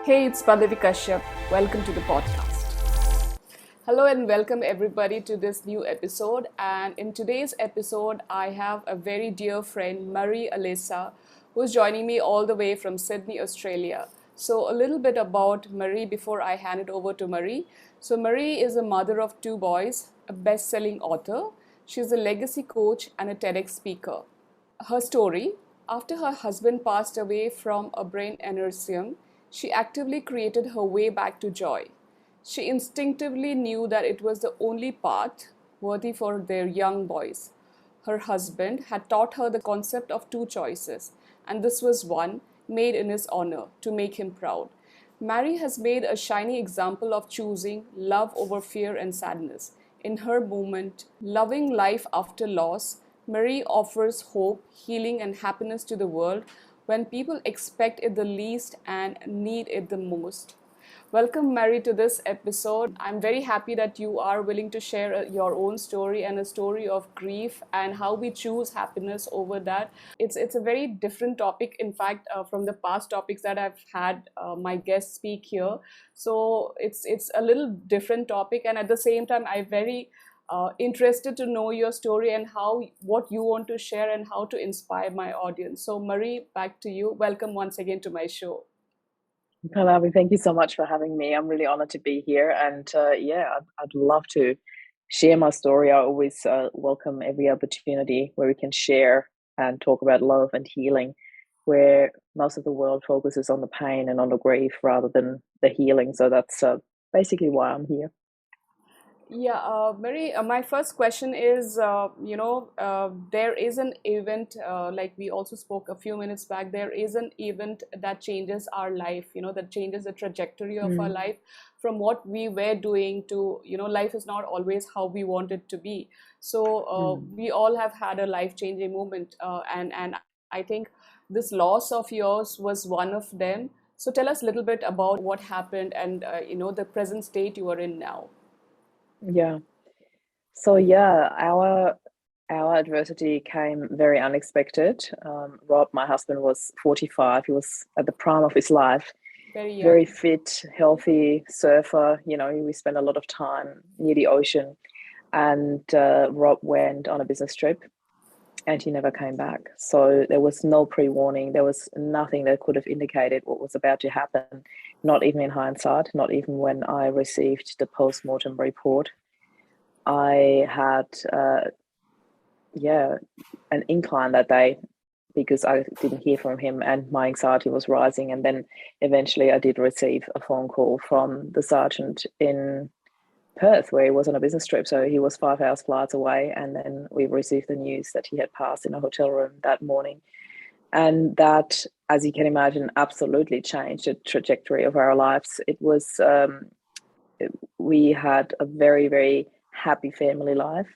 Hey, it's Pallavi Kashyap. Welcome to the podcast. Hello and welcome everybody to this new episode. And in today's episode, I have a very dear friend, Marie Alessi, who's joining me all the way from Sydney, Australia. So, a little bit about Marie before I hand it over to Marie. So, Marie is a mother of two boys, a best selling author. She's a legacy coach and a TEDx speaker. Her story: after her husband passed away from a brain aneurysm, she actively created her way back to joy. She instinctively knew that it was the only path worthy for their young boys. Her husband had taught her the concept of two choices, and this was one made in his honor to make him proud. Mary has made a shining example of choosing love over fear and sadness. In her movement, Loving Life After Loss, Marie offers hope, healing, and happiness to the world when people expect it the least and need it the most. Welcome, Mary, to this episode. I'm very happy that you are willing to share your own story and a story of grief and how we choose happiness over that. It's a very different topic, in fact, from the past topics that I've had my guests speak here. So it's a little different topic, and at the same time, I very interested to know your story and how what you want to share and how to inspire my audience. So, Marie, back to you. Welcome once again to my show. Pallavi, thank you so much for having me. I'm really honored to be here. And I'd love to share my story. I always welcome every opportunity where we can share and talk about love and healing, where most of the world focuses on the pain and on the grief rather than the healing. So that's basically why I'm here. Yeah, Mary, my first question is, there is an event, like we also spoke a few minutes back, there is an event that changes our life, that changes the trajectory of our Mm, life from what we were doing to, life is not always how we want it to be. So mm. we all have had a life-changing moment, and I think this loss of yours was one of them. So tell us a little bit about what happened and, the present state you are in now. Yeah. So yeah, our adversity came very unexpected. Rob, my husband, was 45. He was at the prime of his life, Very very young. fit, healthy surfer. We spent a lot of time near the ocean. And Rob went on a business trip and he never came back. So there was no pre warning. There was nothing that could have indicated what was about to happen, not even in hindsight, not even when I received the post mortem report. I had, an incline that day because I didn't hear from him and my anxiety was rising. And then eventually I did receive a phone call from the sergeant in Perth, where he was on a business trip. So he was 5 hours flights away. And then we received the news that he had passed in a hotel room that morning. And that, as you can imagine, absolutely changed the trajectory of our lives. We had a very, very happy family life.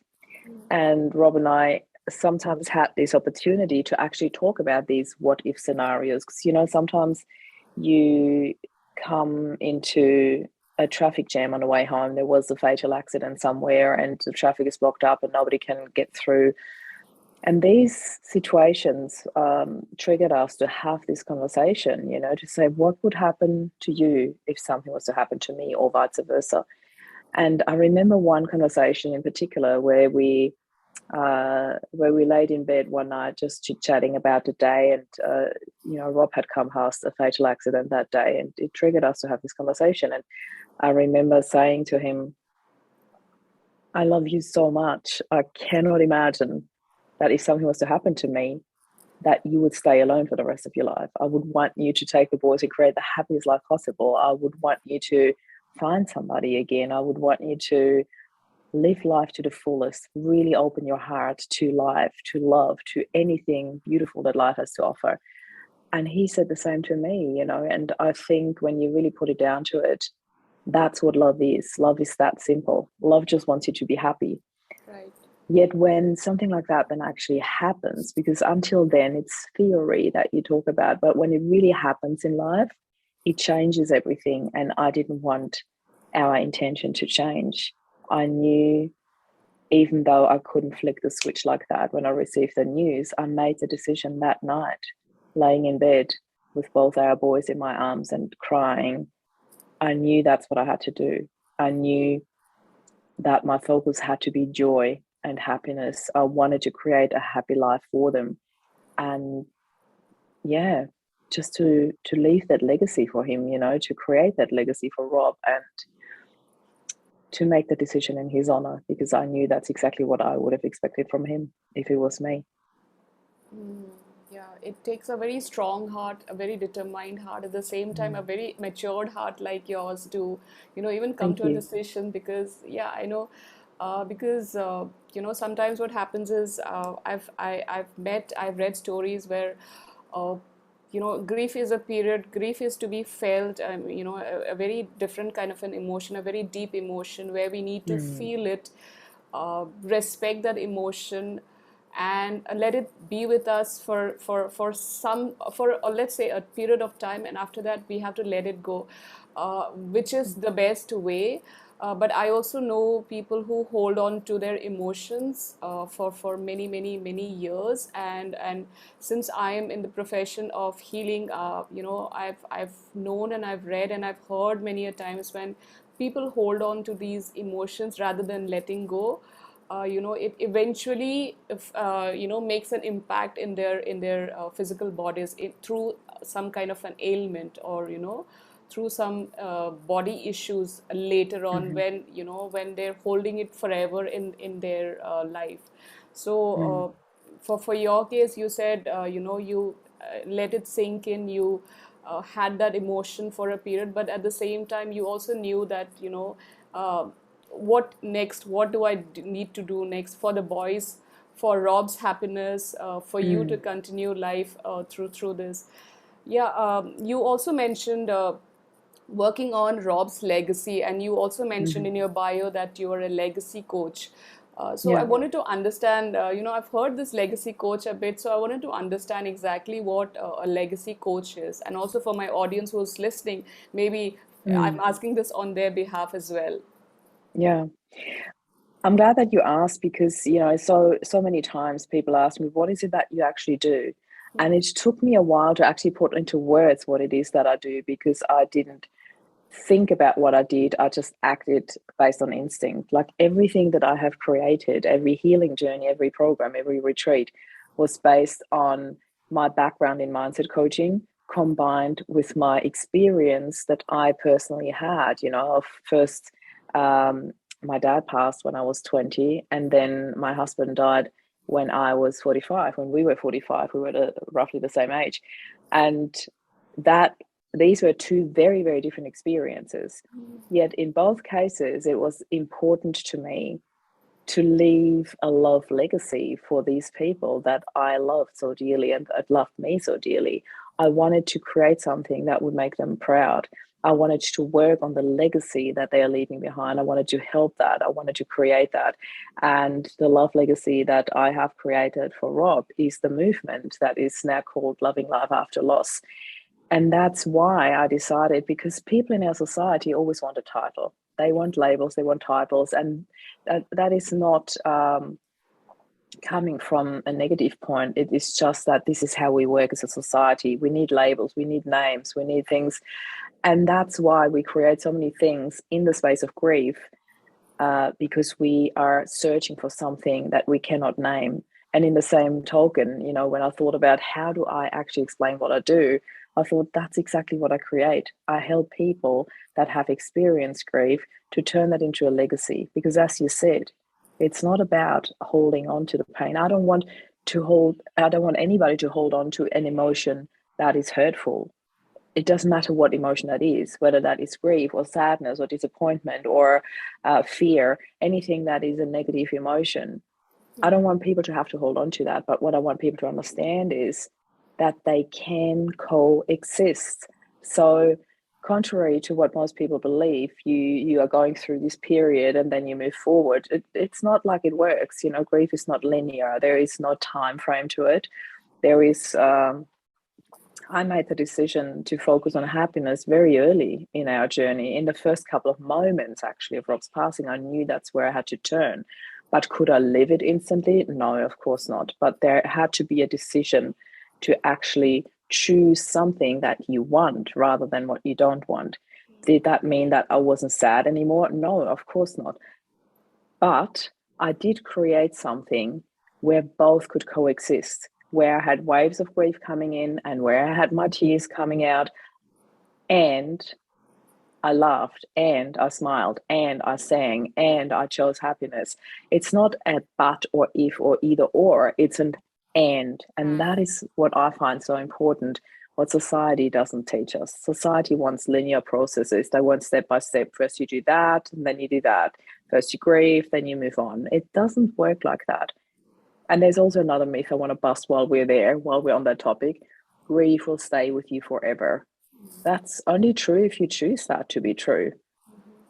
And Rob and I sometimes had this opportunity to actually talk about these what if scenarios. Because, sometimes you come into a traffic jam on the way home. There was a fatal accident somewhere and the traffic is blocked up and nobody can get through. And these situations triggered us to have this conversation, to say, what would happen to you if something was to happen to me, or vice versa. And I remember one conversation in particular where we laid in bed one night just chit chatting about the day, and Rob had come past a fatal accident that day, and it triggered us to have this conversation. And I remember saying to him, "I love you so much. I cannot imagine that if something was to happen to me, that you would stay alone for the rest of your life. I would want you to take the boys and create the happiest life possible. I would want you to find somebody again. I would want you to live life to the fullest, really open your heart to life, to love, to anything beautiful that life has to offer." And he said the same to me, and I think when you really put it down to it, that's what love is. Love is that simple. Love just wants you to be happy. Right. Yet when something like that then actually happens, because until then it's theory that you talk about, but when it really happens in life, it changes everything. And I didn't want our intention to change. I knew, even though I couldn't flick the switch like that when I received the news, I made the decision that night, laying in bed, with both our boys in my arms and crying, I knew that's what I had to do. I knew that my focus had to be joy and happiness. I wanted to create a happy life for them. And yeah, just to leave that legacy for him, to create that legacy for Rob, and to make the decision in his honor, because I knew that's exactly what I would have expected from him if it was me. Yeah, it takes a very strong heart, a very determined heart, at the same time, a very matured heart like yours to, even come Thank to a you. decision. Because, yeah, I know, because, sometimes what happens is I've read stories where, uh, grief is a period, grief is to be felt, a very different kind of an emotion, a very deep emotion where we need to Mm, feel it, respect that emotion, and let it be with us for let's say a period of time, and after that we have to let it go, which is the best way. But I also know people who hold on to their emotions for many years, and since I am in the profession of healing, I've known and I've read and I've heard many a times when people hold on to these emotions rather than letting go. It eventually makes an impact in their physical bodies, through some kind of an ailment, or through some body issues later on, mhm, when they're holding it forever in their life. So mm, for your case, you said, you let it sink in, you had that emotion for a period, but at the same time you also knew that, uh, what next, what do need to do next for the boys, for Rob's happiness, for you to mm, continue life through this. Yeah, you also mentioned working on Rob's legacy, and you also mentioned mhm. in your bio that you are a legacy coach. So I Yeah. wanted to understand, I've heard this legacy coach a bit, so I wanted to understand exactly what a legacy coach is. And also for my audience who's listening, maybe I'm Mm, asking this on their behalf as well. yeah. I'm glad that you asked, because so many times people ask me, what is it that you actually do? And it took me a while to actually put into words what it is that I do, because I didn't think about what I did. I just acted based on instinct. Like everything that I have created, every healing journey, every program, every retreat was based on my background in mindset coaching, combined with my experience that I personally had. Of first, um, my dad passed when I was 20, and then my husband died when I was 45. When we were 45, we were roughly the same age. And that these were two very, very different experiences. Yet in both cases, it was important to me to leave a love legacy for these people that I loved so dearly and that loved me so dearly. I wanted to create something that would make them proud. I wanted to work on the legacy that they are leaving behind. I wanted to help that. I wanted to create that. And the love legacy that I have created for Rob is the movement that is now called Loving Life After Loss. And that's why I decided, because people in our society always want a title. They want labels, they want titles, and that is not coming from a negative point. It is just that this is how we work as a society. We need labels, we need names, we need things. And that's why we create so many things in the space of grief, because we are searching for something that we cannot name. And in the same token, when I thought about how do I actually explain what I do, I thought that's exactly what I create. I help people that have experienced grief to turn that into a legacy. Because as you said, it's not about holding on to the pain. I don't want anybody to hold on to an emotion that is hurtful. It doesn't matter what emotion that is, whether that is grief or sadness or disappointment or fear, anything that is a negative emotion. I don't want people to have to hold on to that. But what I want people to understand is that they can coexist. So, contrary to what most people believe, you are going through this period and then you move forward. It's not like it works. Grief is not linear. There is no time frame to it. There is I made the decision to focus on happiness very early in our journey. In the first couple of moments, actually, of Rob's passing, I knew that's where I had to turn. But could I live it instantly? No, of course not. But there had to be a decision to actually choose something that you want rather than what you don't want. Did that mean that I wasn't sad anymore? No, of course not. But I did create something where both could coexist, where I had waves of grief coming in and where I had my tears coming out, and I laughed and I smiled and I sang and I chose happiness. It's not a but or if or either or, it's an and. And that is what I find so important. What society doesn't teach us. Society wants linear processes. They want step by step. First you do that, and then you do that. First you grieve, then you move on. It doesn't work like that. And there's also another myth I want to bust while we're on that topic. Grief will stay with you forever. That's only true if you choose that to be true.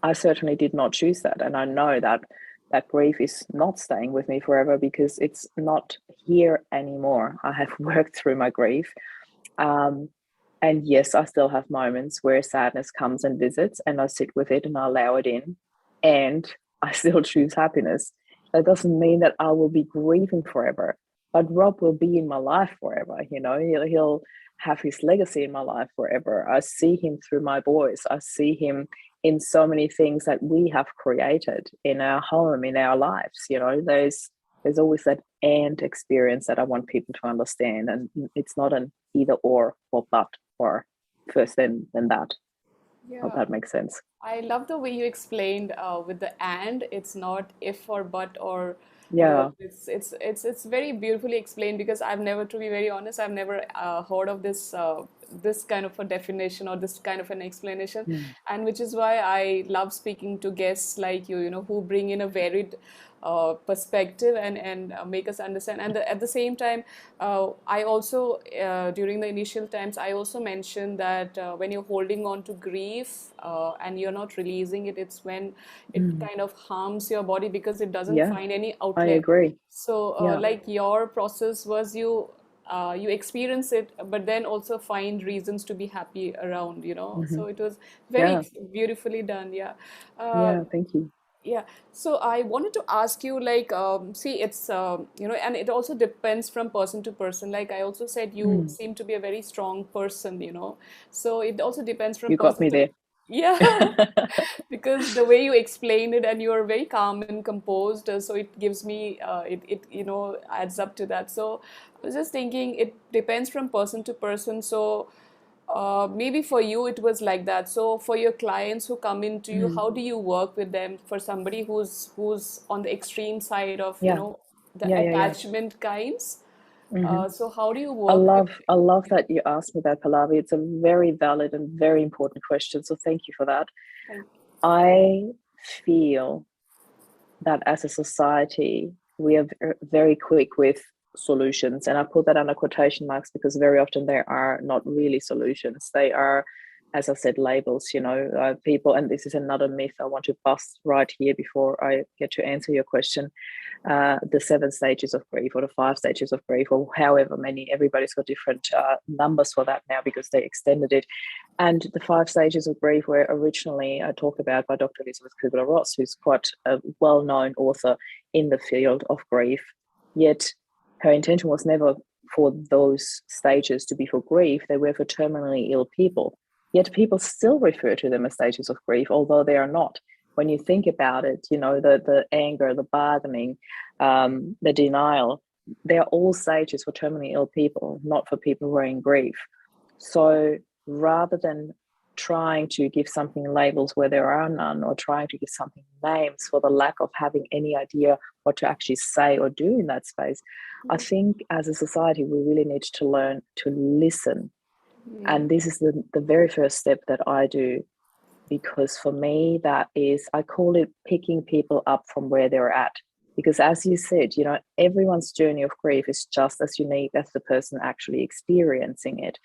I certainly did not choose that. And I know that grief is not staying with me forever because it's not here anymore. I have worked through my grief. And yes, I still have moments where sadness comes and visits, and I sit with it and I allow it in, and I still choose happiness. That doesn't mean that I will be grieving forever, but Rob will be in my life forever. He'll have his legacy in my life forever. I see him through my boys. I see him in so many things that we have created in our home, in our lives. There's always that and experience that I want people to understand. And it's not an either or but, or first then that. Yeah. Hope that makes sense. I love the way you explained with the and. It's not if or but or Yeah. it's very beautifully explained because I've never, to be very honest, I've never heard of this kind of a definition or this kind of an explanation, and which is why I love speaking to guests like you know, who bring in a varied perspective and make us understand. And at the same time, I also during the initial times I also mentioned that when you're holding on to grief and you're not releasing it, it's when it kind of harms your body because it doesn't Yeah, find any I outlet. agree. So Yeah. like your process was you experience it, but then also find reasons to be happy around, you know. So it was very Yeah. beautifully done. Yeah. Uh, Yeah. Thank you. yeah. So I wanted to ask you, like, see, it's, you know, and it also depends from person to person. Like I also said, you seem to be a very strong person, you know. So it also depends from You got person me to, there. yeah, because the way you explained it and you are very calm and composed, so it gives me, it, you know, adds up to that. So I was just thinking it depends from person to person. So maybe for you it was like that. So for your clients who come into you, how do you work with them? For somebody who's on the extreme side of, you Yeah. know, the Yeah. Yeah. Yeah. attachment kinds. So how do you I work with? love I love that you asked me that, Pallavi. It's a very valid and very important question. So thank you for that. Like, I feel that as a society, we are very quick with solutions. And I put that under quotation marks because very often they are not really solutions. They are, as I said, labels, people. And this is another myth I want to bust right here before I get to answer your question. The 7 stages of grief or the 5 stages of grief or however many, everybody's got different numbers for that now because they extended it. And the 5 stages of grief were originally talked about by Dr. Elizabeth Kubler-Ross, who's quite a well-known author in the field of grief. Yet her intention was never for those stages to be for grief. They were for terminally ill people. Yet people still refer to them as stages of grief, although they are not. When you think about it, the anger, the bargaining, the denial, they're all stages for terminally ill people, not for people who are in grief. So rather than trying to give something labels where there are none, or trying to give something names for the lack of having any idea what to actually say or do in that space, I think as a society we really need to learn to listen. And this is the very first step that I do, because for me that is, I call it picking people up from where they're at. Because as you said, everyone's journey of grief is just as unique as the person actually experiencing it.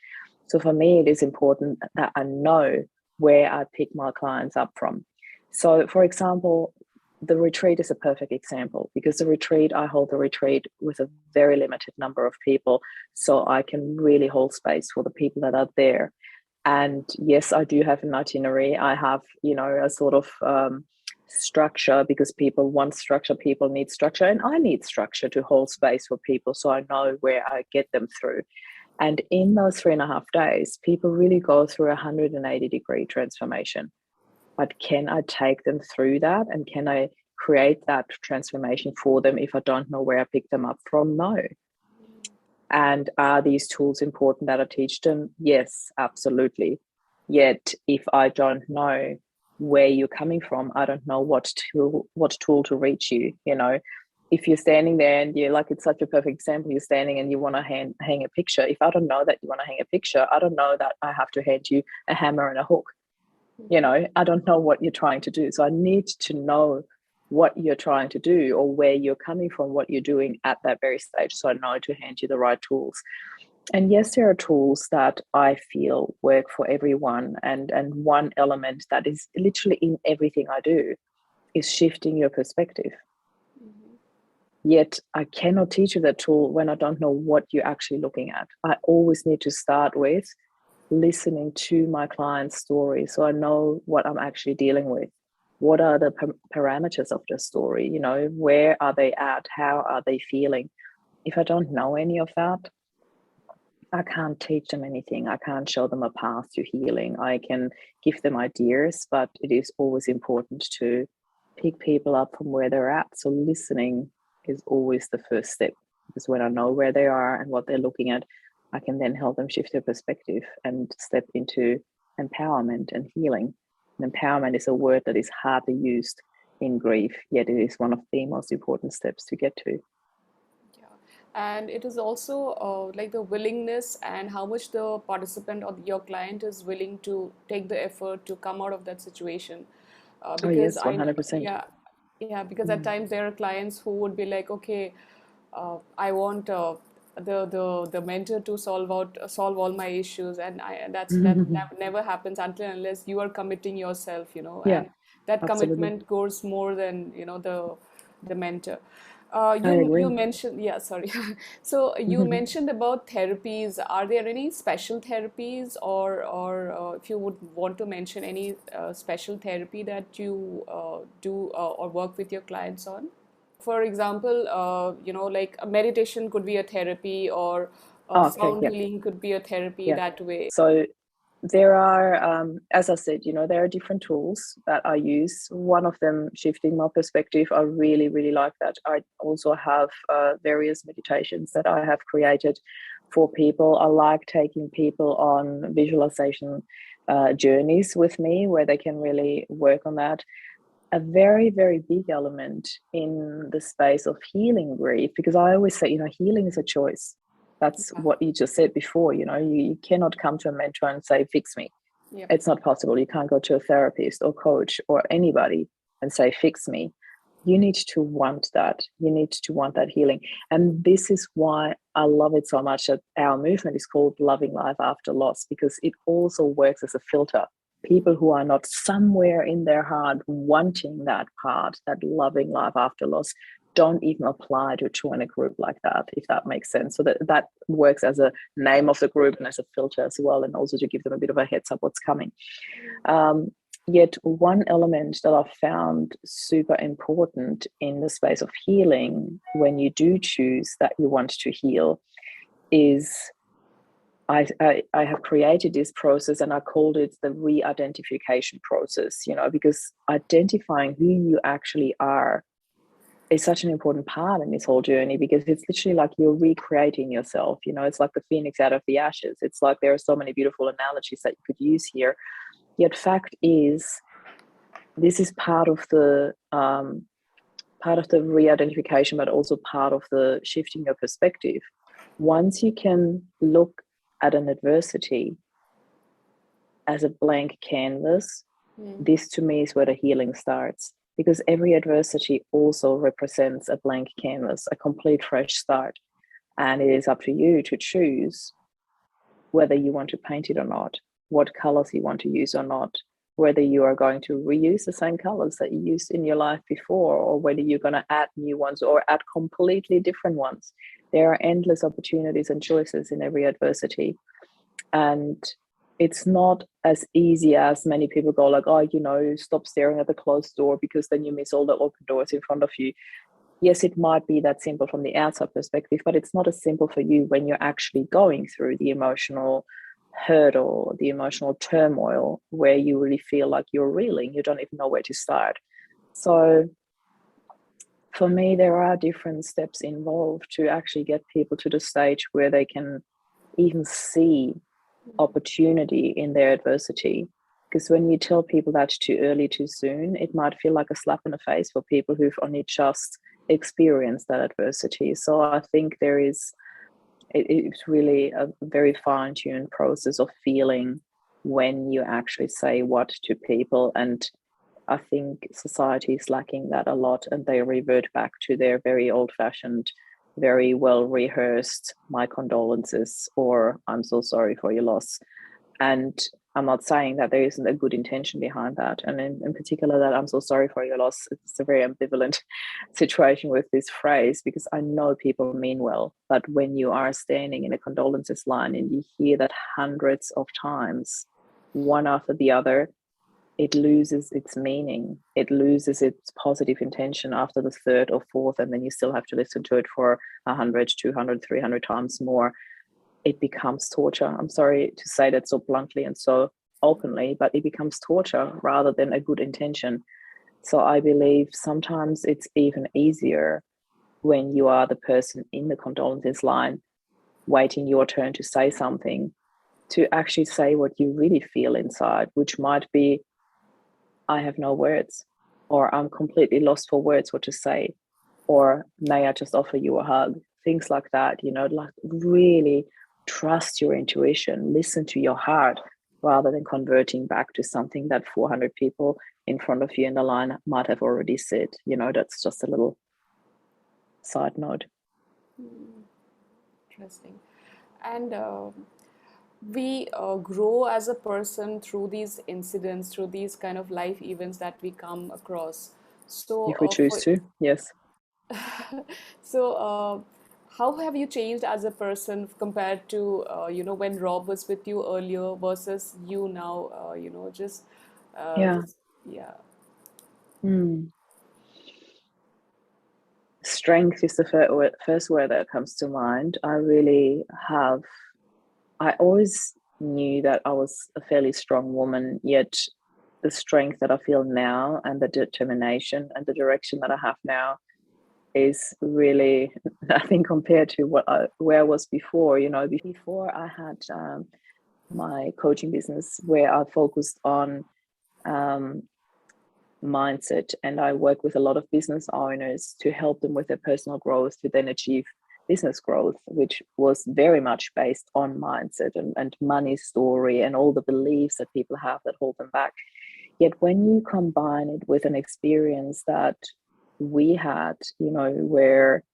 So for me, it is important that I know where I pick my clients up from. So for example, the retreat is a perfect example, because I hold the retreat with a very limited number of people. So I can really hold space for the people that are there. And yes, I do have an itinerary. I have, a sort of structure, because people want structure, people need structure, and I need structure to hold space for people so I know where I get them through. And in those 3.5 days, people really go through a 180-degree transformation. But can I take them through that? And can I create that transformation for them if I don't know where I picked them up from? No. And are these tools important that I teach them? Yes, absolutely. Yet, if I don't know where you're coming from, I don't know what tool to reach you. If you're standing there and you're like, it's such a perfect example, you're standing and you want to hang a picture. If I don't know that you want to hang a picture, I don't know that I have to hand you a hammer and a hook. I don't know what you're trying to do. So I need to know what you're trying to do or where you're coming from, what you're doing at that very stage, so I know to hand you the right tools. And yes, there are tools that I feel work for everyone. And one element that is literally in everything I do is shifting your perspective. Yet I cannot teach you that tool when I don't know what you're actually looking at. I always need to start with listening to my client's story so I know what I'm actually dealing with. What are the parameters of the story? Where are they at? How are they feeling? If I don't know any of that, I can't teach them anything. I can't show them a path to healing. I can give them ideas, but it is always important to pick people up from where they're at. So listening is always the first step, because when I know where they are and what they're looking at, I can then help them shift their perspective and step into empowerment and healing. And empowerment is a word that is hardly used in grief, yet it is one of the most important steps to get to. And it is also like the willingness and how much the participant or your client is willing to take the effort to come out of that situation. Because yes, 100%. because at times there are clients who would be like, okay, I want the mentor to solve all my issues, and that never happens until and unless you are committing yourself, Yeah, and that absolutely. commitment goes more than the mentor. I You agree. mentioned, yeah, sorry. So you mentioned about therapies. Are there any special therapies, or if you would want to mention any special therapy that you do or work with your clients on? For example, like a meditation could be a therapy, or Okay, sound yeah, healing could be a therapy yeah. that way. So there are, as I said, there are different tools that I use. One of them, shifting my perspective, I really, really like that. I also have various meditations that I have created for people. I like taking people on visualization journeys with me where they can really work on that. A very, very big element in the space of healing grief, because I always say, healing is a choice. That's Yeah, what you just said before. You cannot come to a mentor and say, fix me. yeah, It's not possible. You can't go to a therapist or coach or anybody and say, fix me. You need to want that. You need to want that healing. And this is why I love it so much that our movement is called Loving Life After Loss, because it also works as a filter. People who are not somewhere in their heart wanting that part, that loving life after loss, don't even apply to join a group like that, if that makes sense. So that works as a name of the group and as a filter as well, and also to give them a bit of a heads up what's coming. Yet one element that I've found super important in the space of healing, when you do choose that you want to heal, is I have created this process, and I called it the re-identification process, because identifying who you actually are is such an important part in this whole journey, because it's literally like you're recreating yourself. It's like the phoenix out of the ashes. It's like there are so many beautiful analogies that you could use here. Yet fact is, this is part of the re-identification, but also part of the shifting your perspective. Once you can look at an adversity as a blank canvas, this to me is where the healing starts, because every adversity also represents a blank canvas, a complete fresh start. And it is up to you to choose whether you want to paint it or not, what colors you want to use or not, whether you are going to reuse the same colors that you used in your life before, or whether you're going to add new ones or add completely different ones. There are endless opportunities and choices in every adversity. And it's not as easy as many people go like, oh, stop staring at the closed door because then you miss all the open doors in front of you. yes, it might be that simple from the outside perspective, but it's not as simple for you when you're actually going through the emotional hurdle, the emotional turmoil, where you really feel like you're reeling. You don't even know where to start. So for me, there are different steps involved to actually get people to the stage where they can even see opportunity in their adversity. Because when you tell people that too early, too soon, it might feel like a slap in the face for people who've only just experienced that adversity. So I think it's really a very fine-tuned process of feeling when you actually say what to people. And I think society is lacking that a lot, and they revert back to their very old-fashioned, very well-rehearsed "my condolences" or "I'm so sorry for your loss." And I'm not saying that there isn't a good intention behind that. And in particular, that "I'm so sorry for your loss," it's a very ambivalent situation with this phrase, because I know people mean well. But when you are standing in a condolences line and you hear that hundreds of times, one after the other, it loses its meaning. It loses its positive intention after the third or fourth, and then you still have to listen to it for 100, 200, 300 times more. It becomes torture. I'm sorry to say that so bluntly and so openly, but it becomes torture rather than a good intention. So I believe sometimes it's even easier when you are the person in the condolences line waiting your turn to say something, to actually say what you really feel inside, which might be, "I have no words," or "I'm completely lost for words what to say," or "may I just offer you a hug?" Things like that, like really trust your intuition, listen to your heart, rather than converting back to something that 400 people in front of you in the line might have already said. That's just a little side note. Interesting. And we grow as a person through these incidents, through these kind of life events that we come across. So, If we choose to, yes. so how have you changed as a person compared to when Rob was with you earlier versus you now? Yeah. Just yeah. Mm. Strength is the first word that comes to mind. I always knew that I was a fairly strong woman, yet the strength that I feel now and the determination and the direction that I have now is really nothing compared to where I was before. Before I had my coaching business, where I focused on um, mindset, and I work with a lot of business owners to help them with their personal growth to then achieve business growth, which was very much based on mindset and money story and all the beliefs that people have that hold them back. Yet when you combine it with an experience that we had, where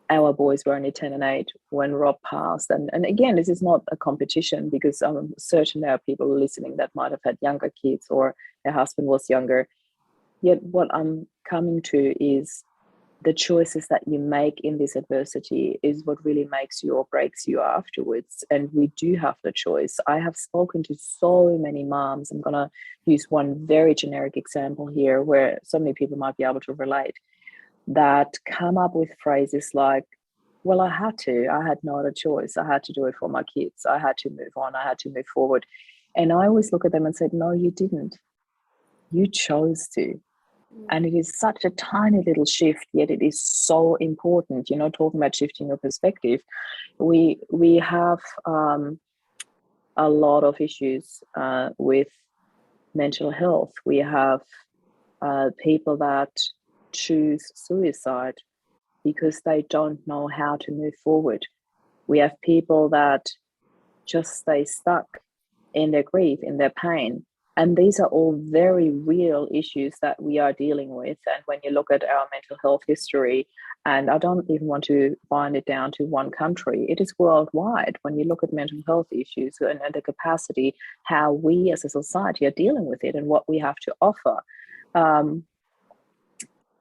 our boys were only 10 and 8 when Rob passed. And again, this is not a competition, because I'm certain there are people listening that might have had younger kids or their husband was younger. Yet what I'm coming to is the choices that you make in this adversity is what really makes you or breaks you afterwards. And we do have the choice. I have spoken to so many moms. I'm going to use one very generic example here where so many people might be able to relate, that come up with phrases like, "Well, I had no other choice. I had to do it for my kids. I had to move on. I had to move forward." And I always look at them and said, "No, you didn't. You chose to." And it is such a tiny little shift, yet it is so important. Talking about shifting your perspective, we have a lot of issues with mental health. We have people that choose suicide because they don't know how to move forward. We have people that just stay stuck in their grief, in their pain. And these are all very real issues that we are dealing with. And when you look at our mental health history, and I don't even want to bind it down to one country, it is worldwide. When you look at mental health issues and the capacity, how we as a society are dealing with it and what we have to offer.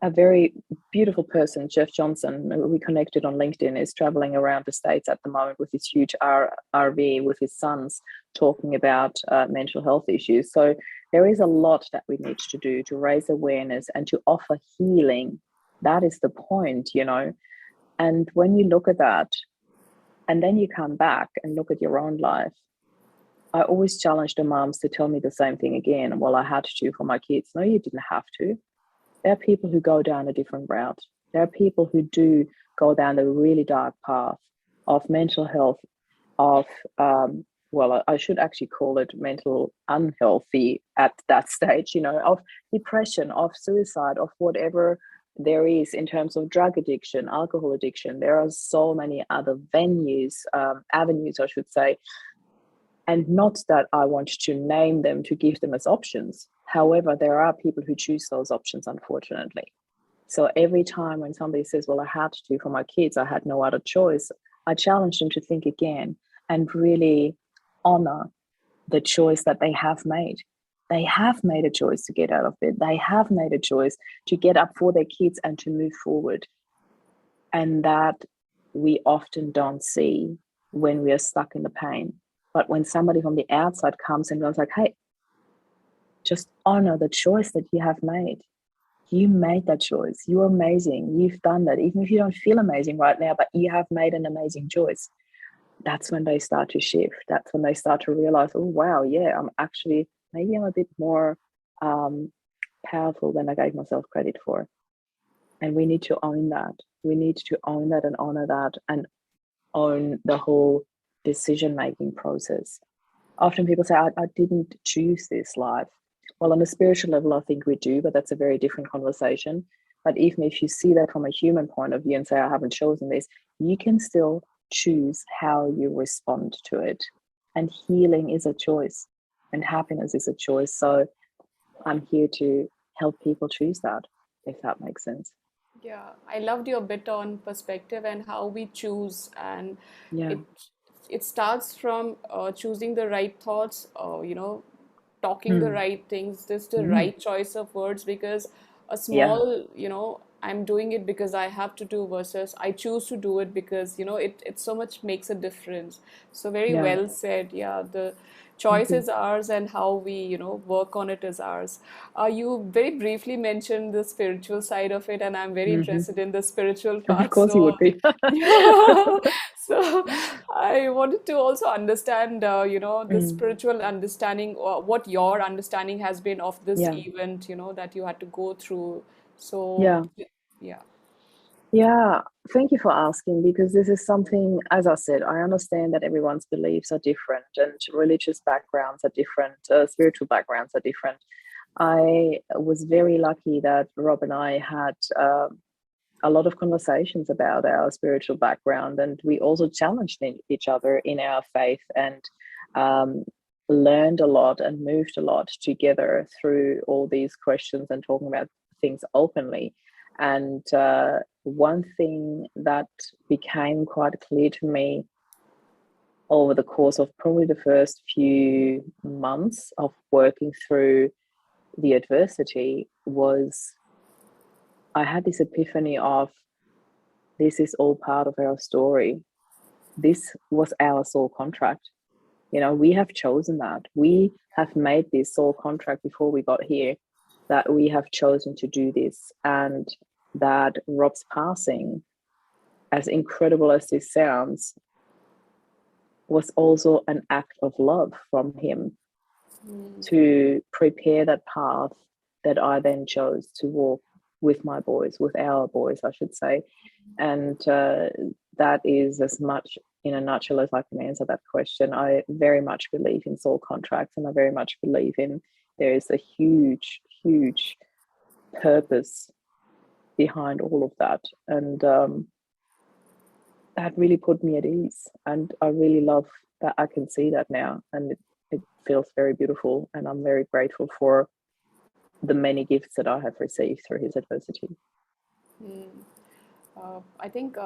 A very beautiful person, Jeff Johnson, we connected on LinkedIn, is traveling around the States at the moment with his huge RV with his sons, talking about mental health issues. So there is a lot that we need to do to raise awareness and to offer healing That is the point, you know. And when you look at that, and then you come back and look at your own life, I always challenge the moms to tell me the same thing again. Well, I had to for my kids. No, you didn't have to. There are people who go down a different route. There are people who do go down the really dark path of mental health, of, well, I should actually call it mental unhealthy at that stage, you know, of depression, of suicide, of whatever there is in terms of drug addiction, alcohol addiction. There are so many other avenues, I should say, and not that I want to name them to give them as options. However, there are people who choose those options, unfortunately. So every time when somebody says, well, I had to for my kids, I had no other choice, I challenge them to think again and really honor the choice that they have made. They have made a choice to get out of bed. They have made a choice to get up for their kids and to move forward. And that we often don't see when we are stuck in the pain. But when somebody from the outside comes and goes like, hey, just honor the choice that you have made. You made that choice. You're amazing. You've done that. Even if you don't feel amazing right now, but you have made an amazing choice. That's when they start to shift. That's when they start to realize, oh, wow, yeah, maybe I'm a bit more powerful than I gave myself credit for. And we need to own that. We need to own that and honor that and own the whole decision-making process. Often people say, I didn't choose this life. Well, on a spiritual level, I think we do, but that's a very different conversation. But even if you see that from a human point of view and say, I haven't chosen this, you can still choose how you respond to it. And healing is a choice, and happiness is a choice. So I'm here to help people choose that, if that makes sense. Yeah, I loved your bit on perspective and how we choose, and Yeah. it it starts from choosing the right thoughts, talking the Mm. right things, just the Mm. right choice of words. Because a Yeah. small, I'm doing it because I have to do versus I choose to do it because it so much makes a difference. So very Yeah. well said. Yeah, the Thank choice you. is ours and how we work on it is ours. You very briefly mentioned the spiritual side of it, and I'm very Hmm. interested in the spiritual Of part. course you So would be. yeah, so I wanted to also understand, the Mm. spiritual understanding, or what your understanding has been of this Yeah. event, that you had to go through. So Yeah. yeah. Yeah, thank you for asking because this is something, as I said, I understand that everyone's beliefs are different and religious backgrounds are different, spiritual backgrounds are different. I was very lucky that Rob and I had a lot of conversations about our spiritual background, and we also challenged each other in our faith and um, learned a lot and moved a lot together through all these questions and talking about things openly. And one thing that became quite clear to me over the course of probably the first few months of working through the adversity was I had this epiphany of this is all part of our story. This was our soul contract. We have chosen that. We have made this soul contract before we got here, that we have chosen to do this. And that Rob's passing, as incredible as this sounds, was also an act of love from him to prepare that path that I then chose to walk with my boys, with our boys, I should say. And that is as much in a nutshell as I can answer that question. I very much believe in soul contracts, and I very much believe in there is a huge, huge purpose behind all of that. And that really put me at ease. And I really love that I can see that now. And it feels very beautiful. And I'm very grateful for the many gifts that I have received through his adversity. I think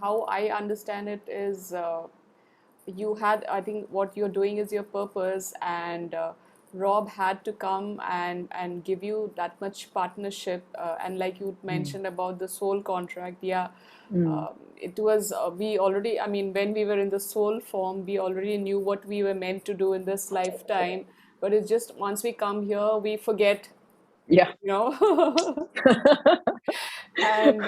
how I understand it is, I think what you're doing is your purpose, and Rob had to come and give you that much partnership, and like you Mm. mentioned about the soul contract. Yeah, Mm. it was, we already, I mean, when we were in the soul form, we already knew what we were meant to do in this lifetime, but it's just once we come here we forget Yeah. you know. And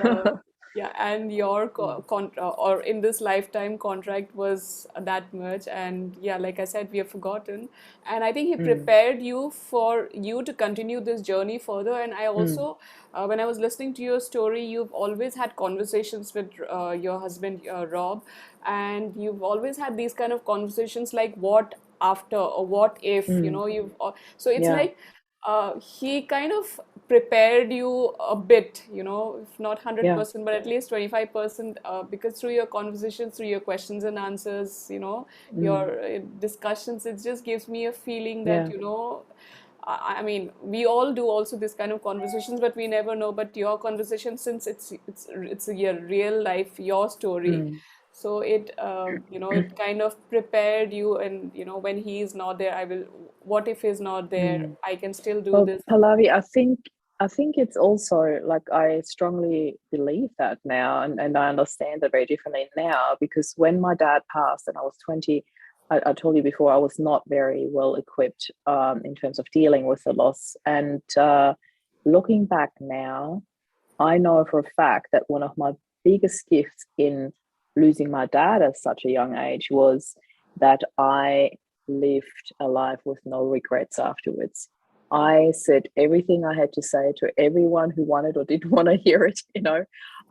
yeah, and your Mm, or in this lifetime contract was that much, and yeah, like I said, we have forgotten. And I think he mm, prepared you for you to continue this journey further. And I mm, also, when I was listening to your story, you've always had conversations with your husband, Rob, and you've always had these kind of conversations like what after or what if, mm. you've so it's Yeah. like he kind of prepared you a bit, if not Yeah. 100%, but at least 25%, because through your conversations, through your questions and answers, Mm, your discussions, it just gives me a feeling that, yeah. I mean, we all do also this kind of conversations, but we never know. But your conversation, since it's a real life, your story, Mm. so it kind of prepared you, and when he is not there, I will. What if he's not there? Mm. I can still do Well, this. Pallavi, I think it's also like I strongly believe that now, and I understand it very differently now because when my dad passed and I was 20, I told you before I was not very well equipped in terms of dealing with the loss. And looking back now, I know for a fact that one of my biggest gifts in losing my dad at such a young age was that I lived a life with no regrets afterwards. I said everything I had to say to everyone who wanted or didn't want to hear it.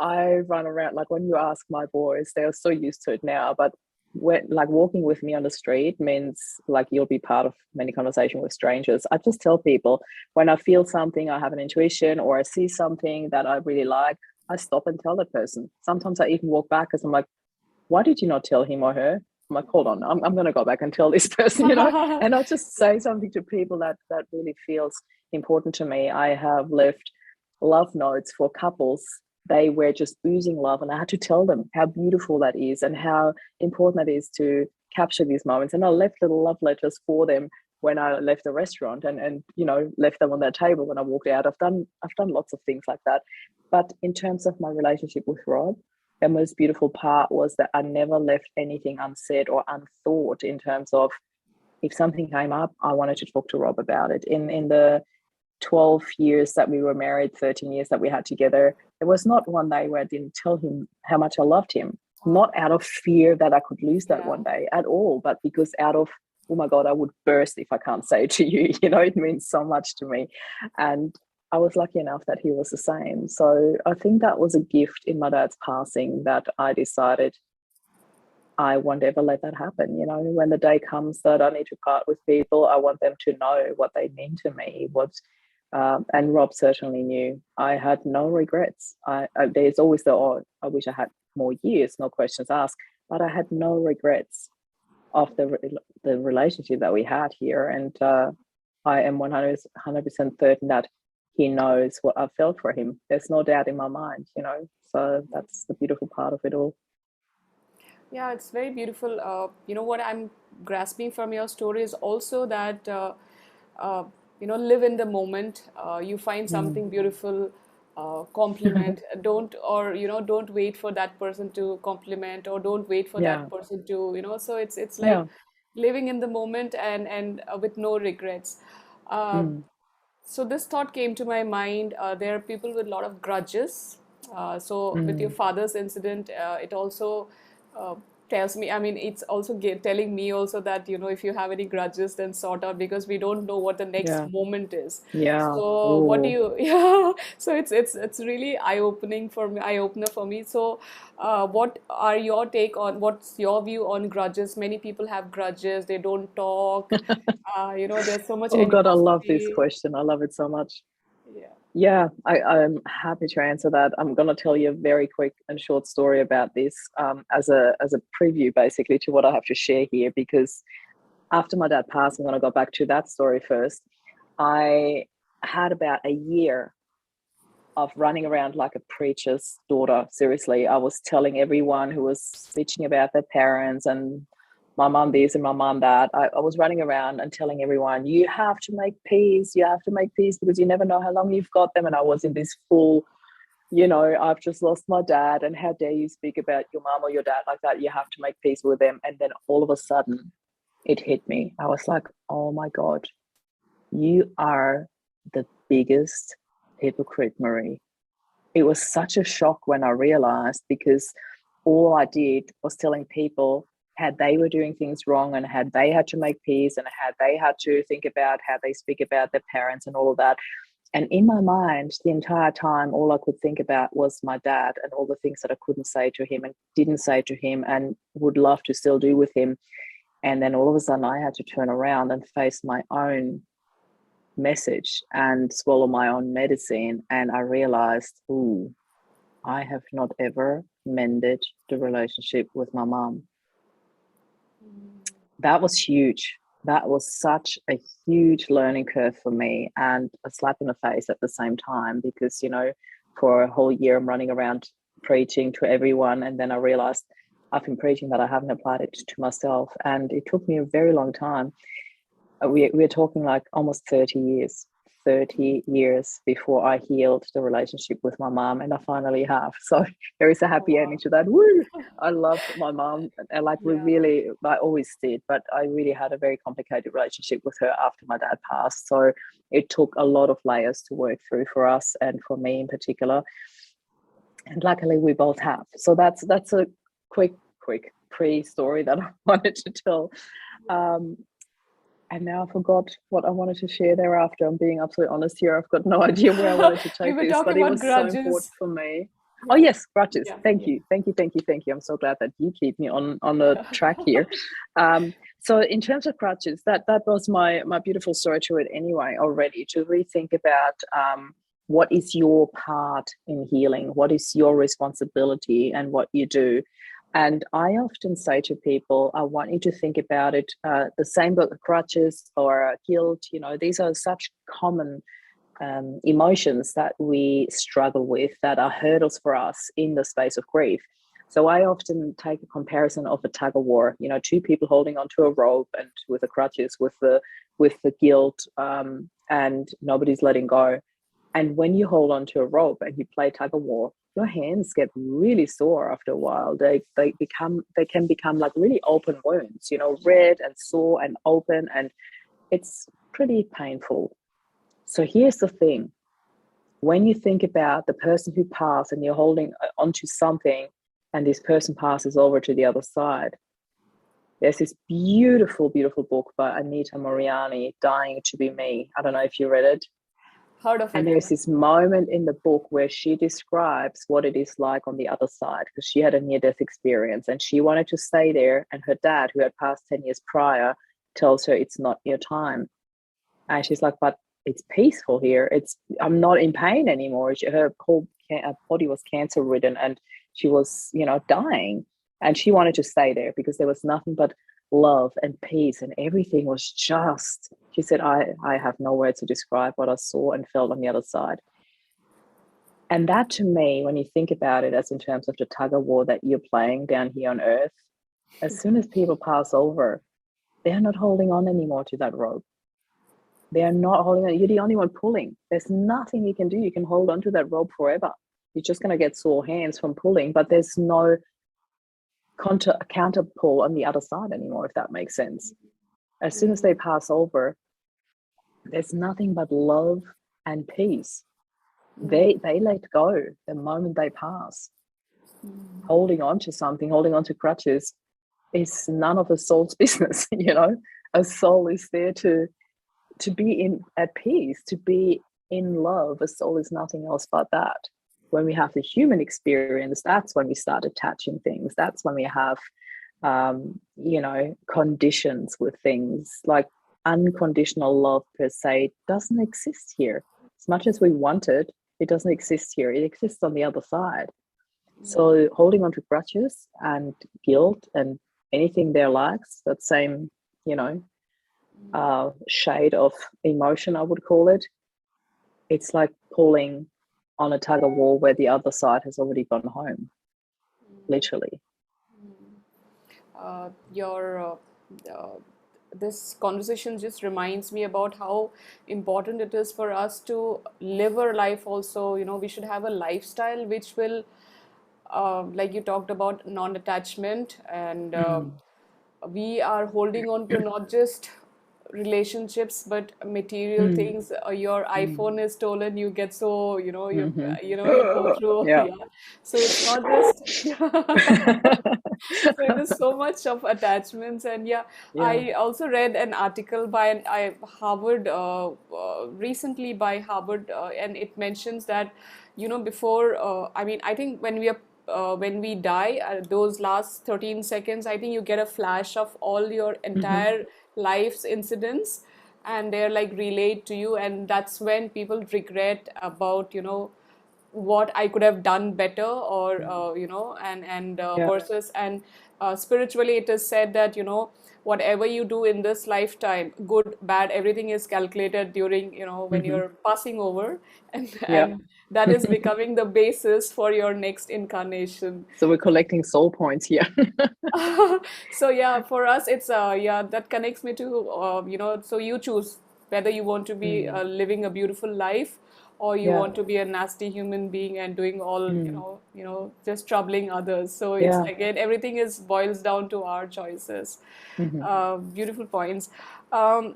I run around like when you ask my boys, they're so used to it now. But when like walking with me on the street means like you'll be part of many conversation with strangers. I just tell people when I feel something, I have an intuition, or I see something that I really like, I stop and tell the person. Sometimes I even walk back because I'm like, why did you not tell him or her? I'm like, hold on, I'm going to go back and tell this person. And I just say something to people that really feels important to me. I have left love notes for couples. They were just oozing love, and I had to tell them how beautiful that is and how important that is to capture these moments. And I left little love letters for them when I left the restaurant, and left them on their table when I walked out. I've done lots of things like that. But in terms of my relationship with Rob, the most beautiful part was that I never left anything unsaid or unthought in terms of if something came up, I wanted to talk to Rob about it. In the 12 years that we were married, 13 years that we had together, there was not one day where I didn't tell him how much I loved him. Not out of fear that I could lose that Yeah. one day at all, but because out of, oh my God, I would burst if I can't say it to you. It means so much to me. And I was lucky enough that he was the same. So I think that was a gift in my dad's passing that I decided I won't ever let that happen. When the day comes that I need to part with people, I want them to know what they mean to me. And Rob certainly knew. I had no regrets. There's always the, oh, I wish I had more years, no questions asked, but I had no regrets of the relationship that we had here. And I am 100% certain that he knows what I felt for him. There's no doubt in my mind. So that's the beautiful part of it all. Yeah, it's very beautiful. What I'm grasping from your story is also that, uh, live in the moment. You find Mm. something beautiful, compliment. Don't wait for that person to compliment, or don't wait for Yeah. that person to, so it's like Yeah. living in the moment, and with no regrets. Uh, Mm. so this thought came to my mind. There are people with a lot of grudges. So with your Mm. father's incident, it also uh, tells me. I mean, it's also telling me also that if you have any grudges, then sort out, because we don't know what the next Yeah. moment is. Yeah. So what do Oh. you? Yeah. So it's really eye opener for me. So what are your take on what's your view on grudges? Many people have grudges. They don't talk. There's so much Oh God, I love this animosity. question. I love it so much. Yeah. Yeah, I'm happy to answer that. I'm going to tell you a very quick and short story about this as a preview, basically, to what I have to share here. Because after my dad passed, I'm going to go back to that story first. I had about a year of running around like a preacher's daughter. Seriously, I was telling everyone who was bitching about their parents and my mum this and my mum that. I was running around and telling everyone, you have to make peace. You have to make peace because you never know how long you've got them. And I was in this full, I've just lost my dad. And how dare you speak about your mum or your dad like that? You have to make peace with them. And then all of a sudden it hit me. I was like, oh my God, you are the biggest hypocrite, Marie. It was such a shock when I realized, because all I did was telling people how they were doing things wrong and how they had to make peace and how they had to think about how they speak about their parents and all of that. And in my mind, the entire time, all I could think about was my dad and all the things that I couldn't say to him and didn't say to him and would love to still do with him. And then all of a sudden, I had to turn around and face my own message and swallow my own medicine. And I realized, ooh, I have not ever mended the relationship with my mom. That was huge. That was such a huge learning curve for me and a slap in the face at the same time, because, for a whole year I'm running around preaching to everyone. And then I realized I've been preaching, but I haven't applied it to myself. And it took me a very long time. We're talking like almost 30 years before I healed the relationship with my mom, and I finally have. So there is a happy ending to that. Woo! I love my mom, and I always did, but I really had a very complicated relationship with her after my dad passed. So it took a lot of layers to work through for us and for me in particular. And luckily we both have. So that's a quick pre-story that I wanted to tell. And now I forgot what I wanted to share thereafter. I'm being absolutely honest here. I've got no idea where I wanted to take We were this, but talking it about was so important grudges. for me. Oh yes, grudges. Yeah. Thank you. I'm so glad that you keep me on the track here. So in terms of grudges, that was my beautiful story to it anyway already, to rethink about what is your part in healing, what is your responsibility and what you do. And I often say to people, I want you to think about it the same book, grudges or guilt. These are such common emotions that we struggle with, that are hurdles for us in the space of grief. So I often take a comparison of a tug of war. Two people holding onto a rope and with the crutches, with the guilt, and nobody's letting go. And when you hold onto a rope and you play tug of war, your hands get really sore after a while. They can become like really open wounds, red and sore and open, and it's pretty painful. So here's the thing. When you think about the person who passed and you're holding onto something and this person passes over to the other side, there's this beautiful, beautiful book by Anita Moriarty, Dying to Be Me. I don't know if you read it. Heard of And it? there's this moment in the book where she describes what it is like on the other side, because she had a near-death experience and she wanted to stay there. And her dad, who had passed 10 years prior, tells her it's not your time. And she's like, but it's peaceful here. I'm not in pain anymore. Her whole body was cancer-ridden and she was, dying. And she wanted to stay there because there was nothing but love and peace, and everything was just, she said, I have no words to describe what I saw and felt on the other side. And that, to me, when you think about it as in terms of the tug of war that you're playing down here on earth, as soon as people pass over, they're not holding on anymore to that rope. They're not holding on. You're the only one pulling. There's nothing you can do. You can hold on to that rope forever. You're just going to get sore hands from pulling, but there's no counter pull on the other side anymore, if that makes sense. As soon as they pass over, there's nothing but love and peace. They let go the moment they pass. Holding on to something, holding on to crutches, is none of a soul's business. A soul is there to be at peace, to be in love. A soul is nothing else but that. When we have the human experience, that's when we start attaching things. That's when we have, conditions with things. Like unconditional love per se doesn't exist here. As much as we want it, it doesn't exist here. It exists on the other side. So holding on to grudges and guilt and anything there lacks, that same, shade of emotion, I would call it. It's like pulling on a tug of war where the other side has already gone home, literally. This conversation just reminds me about how important it is for us to live our life also. We should have a lifestyle which will, like you talked about, non-attachment, and we are holding on to not just relationships, but material things. Your iPhone is stolen, you get so, you go through, Yeah. yeah. So it's not just, so it is so much of attachments. And yeah, Yeah. I also read an article by Harvard, recently by Harvard, and it mentions that, before, I mean, I think when we die, those last 13 seconds, I think you get a flash of all your Hmm. entire life's incidents, and they're like relayed to you, and that's when people regret about, what I could have done better, or and Yeah. versus, and spiritually it is said that, whatever you do in this lifetime, good, bad, everything is calculated during, when Hmm. you're passing over, and Yeah. that is becoming the basis for your next incarnation. So we're collecting soul points here. So yeah, for us it's yeah, that connects me to, so you choose whether you want to be Mm. living a beautiful life, or you Yeah. want to be a nasty human being and doing all, Mm. just troubling others. So it's Yeah. again, everything is boils down to our choices. Hmm. Beautiful points. um,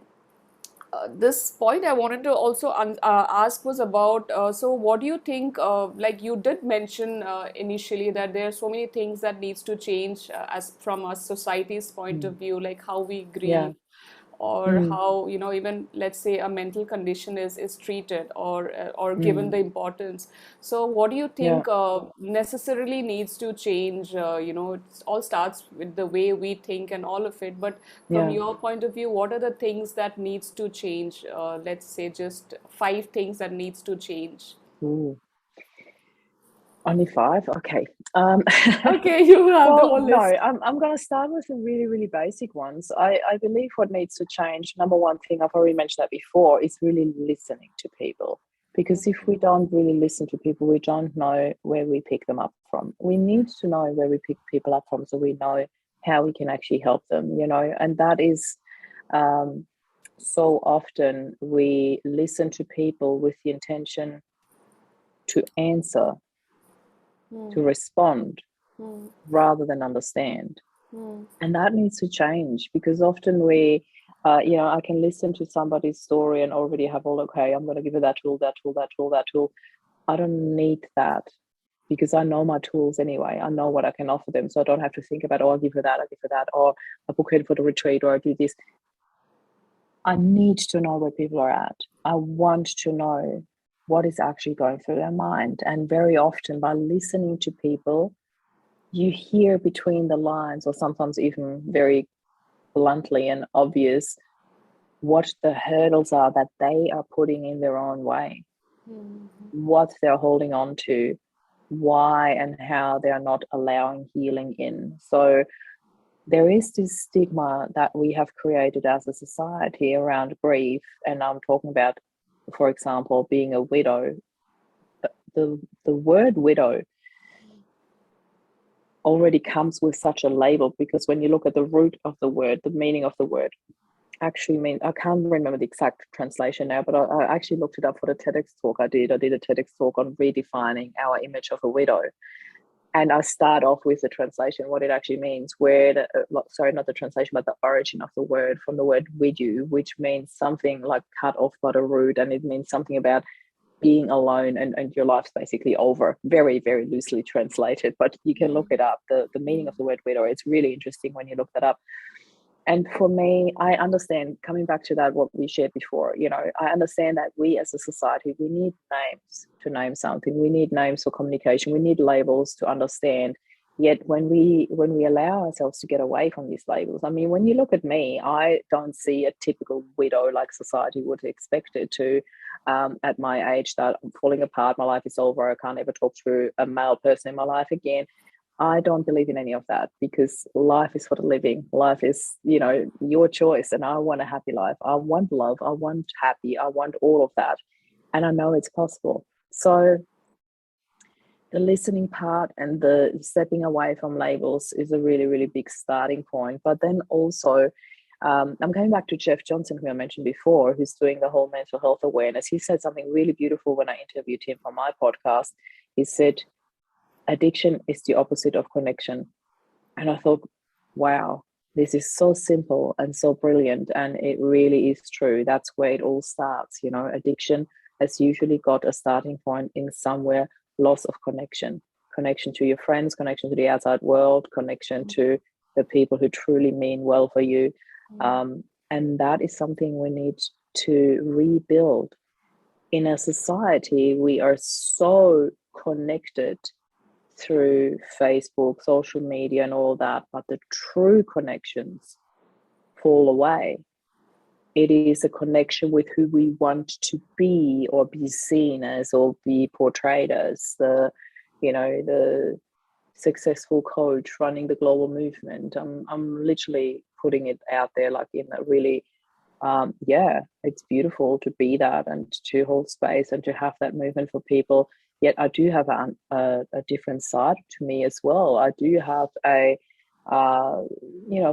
this point I wanted to also ask was about, so what do you think, like you did mention initially that there are so many things that needs to change, as from a society's point of Mm. view, like how we Yeah. grieve, or Mm. how, even let's say a mental condition is treated, or given Mm. the importance. So what do you Yeah. think necessarily needs to change? It all starts with the way we think and all of it, but from Yeah. your point of view, what are the things that needs to change? Let's say just five things that needs to change. Ooh. Only five? Okay. Um, Okay, you have the well, whole no, list. I'm going to start with the really, really basic ones. I believe what needs to change, number one thing, I've already mentioned that before, is really listening to people. Because if we don't really listen to people, we don't know where we pick them up from. We need to know where we pick people up from so we know how we can actually help them, and that is um, so often we listen to people with the intention to answer, to Hmm. respond Hmm. rather than understand. Hmm. And that needs to change because often I can listen to somebody's story and already have all, okay, I'm going to give her that tool, that tool, that tool, that tool. I don't need that because I know my tools anyway. I know what I can offer them. So I don't have to think about, oh, I'll give her that, I'll give her that, or I book her for the retreat, or I do this. I need to know where people are at. I want to know what is actually going through their mind. And very often by listening to people, you hear between the lines, or sometimes even very bluntly and obvious, what the hurdles are that they are putting in their own way, Hmm. what they're holding on to, why and how they are not allowing healing in. So there is this stigma that we have created as a society around grief. And I'm talking about, for example, being a widow. The word widow already comes with such a label because when you look at the root of the word, the meaning of the word actually mean, I can't remember the exact translation now, but I actually looked it up for the TEDx talk I did. I did a TEDx talk on redefining our image of a widow. And I start off with the translation, what it actually means, where sorry, not the translation, but the origin of the word, from the word widow, which means something like cut off by the root. And it means something about being alone and your life's basically over. Very, very loosely translated, but you can look it up. The meaning of the word widow, it's really interesting when you look that up. And for me, I understand, coming back to that, what we shared before, I understand that we as a society, we need names to name something. We need names for communication. We need labels to understand. Yet when we allow ourselves to get away from these labels, I mean, when you look at me, I don't see a typical widow like society would expect it to. At my age, that I'm falling apart, my life is over, I can't ever talk to a male person in my life again. I don't believe in any of that because life is for the living. Life is, your choice. And I want a happy life. I want love. I want happy. I want all of that. And I know it's possible. So the listening part and the stepping away from labels is a really, really big starting point. But then also, I'm going back to Jeff Johnson, who I mentioned before, who's doing the whole mental health awareness. He said something really beautiful when I interviewed him for my podcast. He said, addiction is the opposite of connection. And I thought, wow, this is so simple and so brilliant, and it really is true. That's where it all starts. Addiction has usually got a starting point in somewhere: loss of connection to your friends, connection to the outside world, connection to the people who truly mean well for you. And that is something we need to rebuild. In a society, we are so connected through Facebook, social media, and all that, but the true connections fall away. It is a connection with who we want to be, or be seen as, or be portrayed as. The successful coach running the global movement. I'm literally putting it out there, like, in a really, it's beautiful to be that and to hold space and to have that movement for people. Yet I do have a different side to me as well. I do have a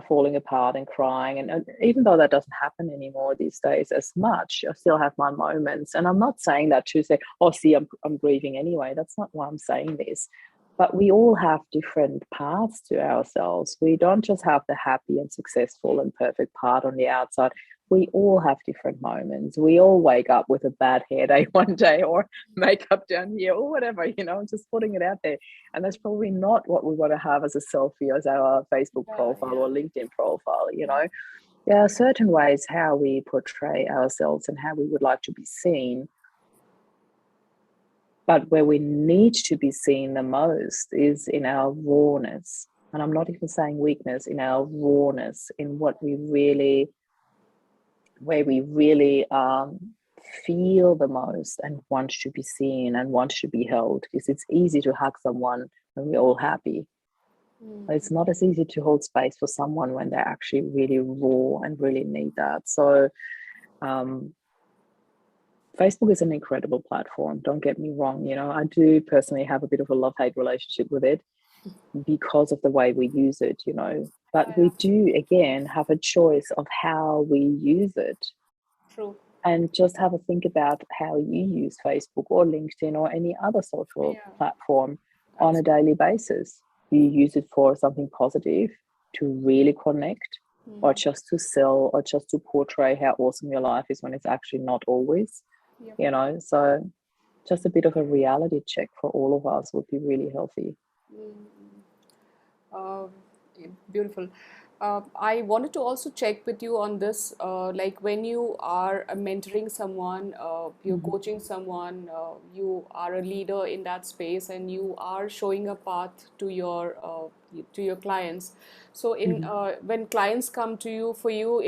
falling apart and crying, and even though that doesn't happen anymore these days as much, I still have my moments. And I'm not saying that to say, oh, see, I'm grieving anyway. That's not why I'm saying this. But we all have different paths to ourselves. We don't just have the happy and successful and perfect part on the outside. We all have different moments. We all wake up with a bad hair day one day, or makeup down here, or whatever, just putting it out there. And that's probably not what we want to have as a selfie, as our Facebook profile or LinkedIn profile. There are certain ways how we portray ourselves and how we would like to be seen. But where we need to be seen the most is in our rawness. And I'm not even saying weakness, in our rawness, in where we really feel the most and want to be seen and want to be held. Because it's easy to hug someone when we're all happy. But it's not as easy to hold space for someone when they're actually really raw and really need that. So Facebook is an incredible platform. Don't get me wrong. I do personally have a bit of a love-hate relationship with it because of the way we use it, But we do, again, have a choice of how we use it. True. And just have a think about how you use Facebook or LinkedIn or any other social platform on a daily basis. Do you use it for something positive, to really connect, or just to sell, or just to portray how awesome your life is, when it's actually not always? So just a bit of a reality check for all of us would be really healthy. Beautiful. I wanted to also check with you on this, like when you are mentoring someone, you're coaching someone, you are a leader in that space, and you are showing a path to your clients. So when clients come to you, for you,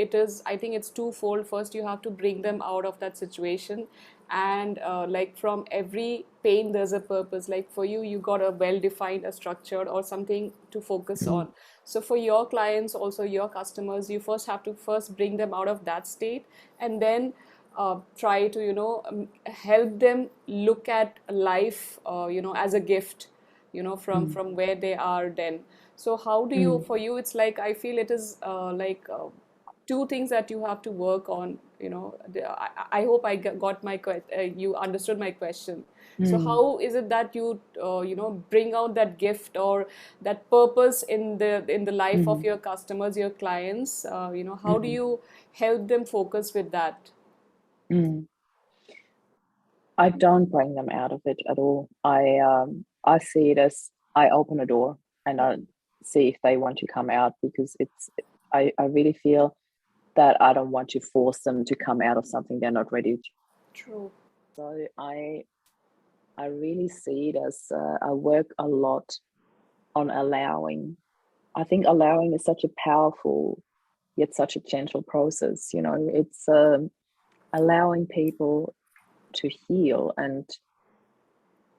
I think it's twofold. First, you have to bring them out of that situation, and like from every pain there's a purpose. Like for you, you got a well-defined, a structured, or something to focus on. So for your clients, also your customers, you first have to bring them out of that state, and then try to help them look at life as a gift, from where they are then. So how do you, for you, it's like, I feel it is two things that you have to work on. I hope I got you understood my question. So how is it that you bring out that gift or that purpose in the life of your customers, your clients? How do you help them focus with that? I don't bring them out of it at all. I see it as, I open a door and I see if they want to come out, because I really feel that I don't want to force them to come out of something they're not ready to. True. So I really see it as, I work a lot on allowing. I think allowing is such a powerful yet such a gentle process. It's allowing people to heal and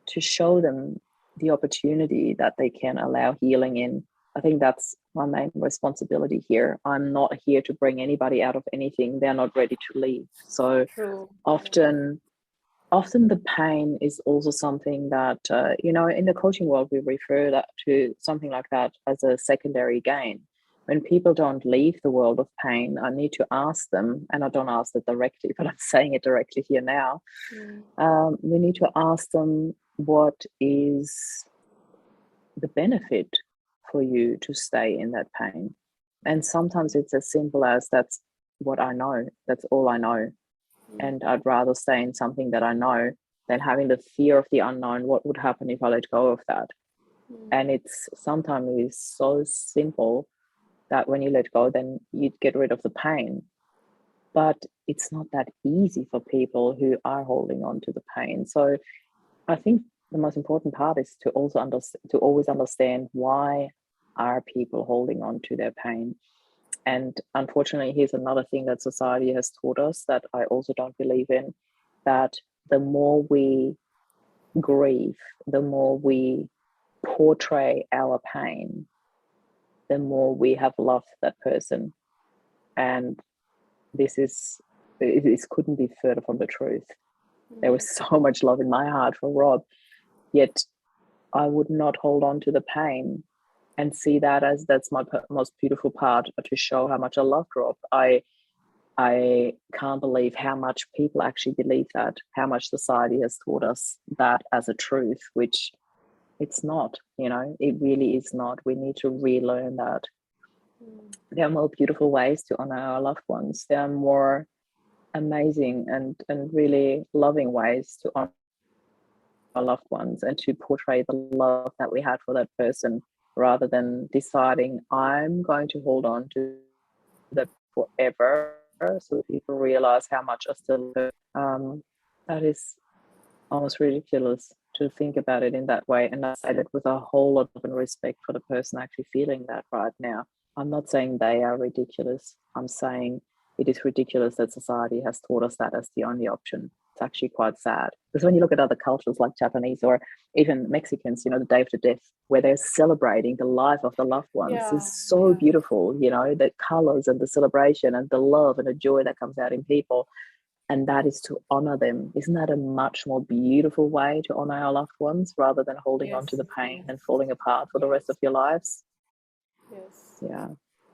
to show them the opportunity that they can allow healing in. I think that's my main responsibility here. I'm not here to bring anybody out of anything they're not ready to leave. So True. often the pain is also something that, in the coaching world, we refer that to something like that as a secondary gain. When people don't leave the world of pain, I need to ask them, and I don't ask it directly, but I'm saying it directly here now. We need to ask them, what is the benefit for you to stay in that pain? And sometimes it's as simple as, that's what I know, that's all I know. And I'd rather stay in something that I know than having the fear of the unknown. What would happen if I let go of that? And it's sometimes it's so simple that when you let go, then you'd get rid of the pain. But it's not that easy for people who are holding on to the pain. So I think the most important part is to also always understand, why are people holding on to their pain. And unfortunately, here's another thing that society has taught us that I also don't believe in, that the more we grieve, the more we portray our pain, the more we have loved that person. And this couldn't be further from the truth. There was so much love in my heart for Rob, yet I would not hold on to the pain and see that as, that's my most beautiful part, to show how much I loved Rob. I can't believe how much people actually believe that, how much society has taught us that as a truth, which it's not, it really is not. We need to relearn that. There are more beautiful ways to honor our loved ones. There are more amazing and really loving ways to honor our loved ones and to portray the love that we had for that person, rather than deciding, I'm going to hold on to that forever so people realize how much I still love. That is almost ridiculous to think about it in that way. And I say that with a whole lot of respect for the person actually feeling that right now. I'm not saying they are ridiculous. I'm saying it is ridiculous that society has taught us that as the only option. It's actually quite sad. Because when you look at other cultures like Japanese or even Mexicans, the Day of the Death, where they're celebrating the life of the loved ones, is so beautiful, the colors and the celebration and the love and the joy that comes out in people. And that is to honor them. Isn't that a much more beautiful way to honor our loved ones, rather than holding on to the pain and falling apart for the rest of your lives? Yes. Yeah.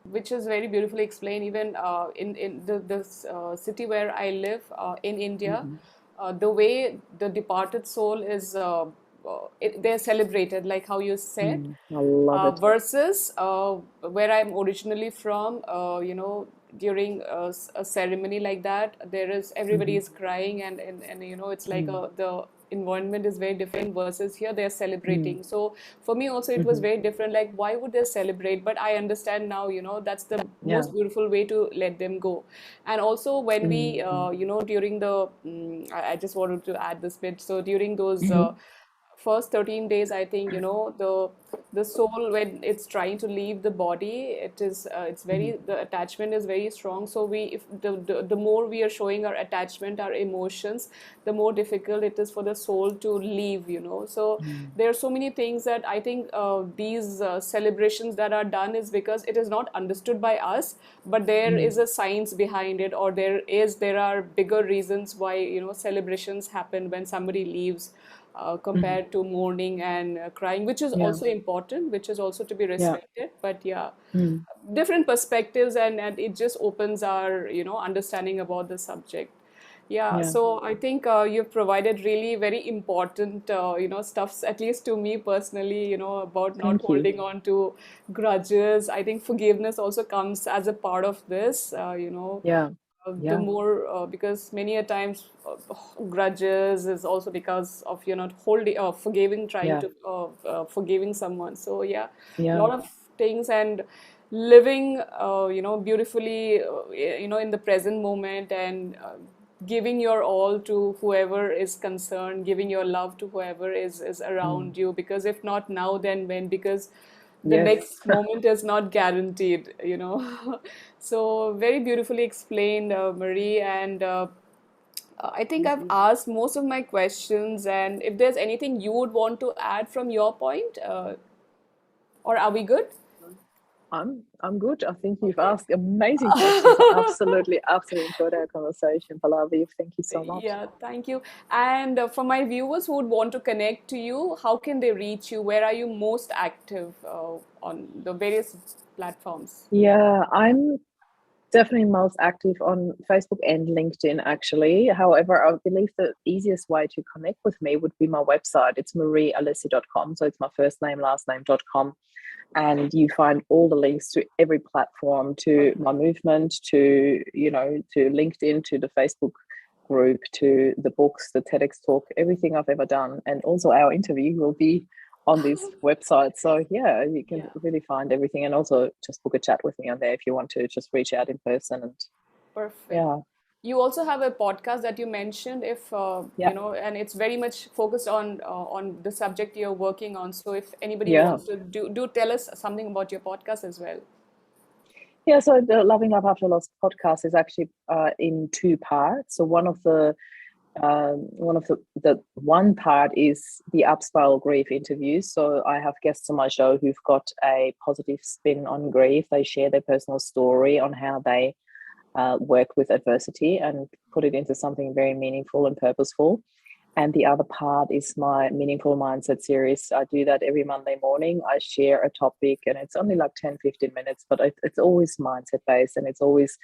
Which is very beautifully explained. Even in the city where I live in India, the way the departed soul is, they're celebrated, like how you said, I love it. versus where I'm originally from. During a ceremony like that, there is everybody is crying, and it's like the environment is very different, versus here they're celebrating. So for me also it was very different, like why would they celebrate? But I understand now, that's the Yeah. most beautiful way to let them go. And also when we during the I just wanted to add this bit. So during those first 13 days, I think, the soul, when it's trying to leave the body, it's very, the attachment is very strong. So we if the more we are showing our attachment, our emotions, the more difficult it is for the soul to leave. So there are so many things that I think these celebrations that are done is because it is not understood by us, but there is a science behind it, or there are bigger reasons why celebrations happen when somebody leaves, compared to mourning and crying, which is Yeah. also important, which is also to be Yeah. respected. But yeah, Mm. different perspectives, and it just opens our understanding about the subject. Yeah, Yeah. so I think you've provided really very important stuffs, at least to me personally, about not Thank you. holding on to grudges. I think forgiveness also comes as a part of this. Yeah. The Yeah. more because many a times grudges is also because of you're not holding forgiving, trying Yeah. to forgiving someone. So yeah, a Yeah. lot of things, and living beautifully in the present moment, and giving your all to whoever is concerned, giving your love to whoever is around you, because if not now, then when? Because the Yes. next moment is not guaranteed. So very beautifully explained, Marie. And I think I've asked most of my questions. And if there's anything you would want to add from your point, or are we good? I'm good. I think you've Okay. asked amazing questions. I absolutely enjoyed our conversation, Pallavi. Thank you so much. Yeah, thank you. And for my viewers who would want to connect to you, how can they reach you? Where are you most active on the various platforms? Yeah, I'm definitely most active on Facebook and LinkedIn, actually. However, I believe the easiest way to connect with me would be my website. It's mariealessi.com. So it's my first name, last name.com. and you find all the links to every platform, to my movement, to, you know, to LinkedIn, to the Facebook group, to the books, the TEDx talk, everything I've ever done. And also our interview will be on this website. So yeah, you can really find everything, and also just book a chat with me on there if you want to just reach out in person. And Perfect. yeah. You also have a podcast that you mentioned, if Yeah. you know, and it's very much focused on the subject you're working on. So if anybody Yeah. wants to do tell us something about your podcast as well. Yeah, so the Loving Life After Loss podcast is actually in two parts. So one part is the Upspiral Grief interviews. So I have guests on my show who've got a positive spin on grief. They share their personal story on how they work with adversity and put it into something very meaningful and purposeful. And the other part is my Meaningful Mindset series. I do that every Monday morning. I share a topic, and it's only like 10-15 minutes, but it's always mindset based, and it's always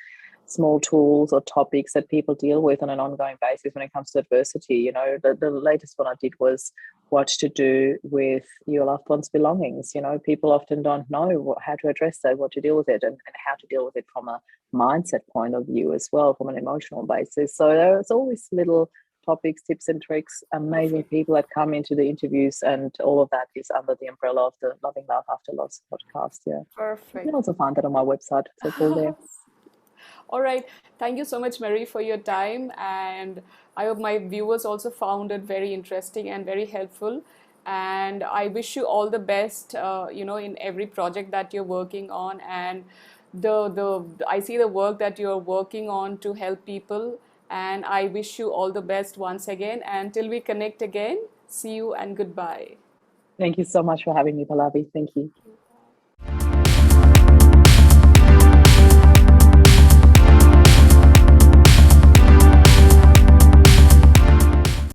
small tools or topics that people deal with on an ongoing basis when it comes to adversity. You know, the latest one I did was what to do with your loved one's belongings. You know, people often don't know how to address that, what to deal with it, and how to deal with it from a mindset point of view as well, from an emotional basis. So there's always little topics, tips and tricks, amazing people that come into the interviews, and all of that is under the umbrella of the Loving Life After Loss podcast. Yeah. You Perfect. can also find that on my website. So it's all there. All right. Thank you so much, Mary, for your time. And I hope my viewers also found it very interesting and very helpful. And I wish you all the best, you know, in every project that you're working on. And I see the work that you're working on to help people. And I wish you all the best once again. And till we connect again, see you and goodbye. Thank you so much for having me, Pallavi. Thank you.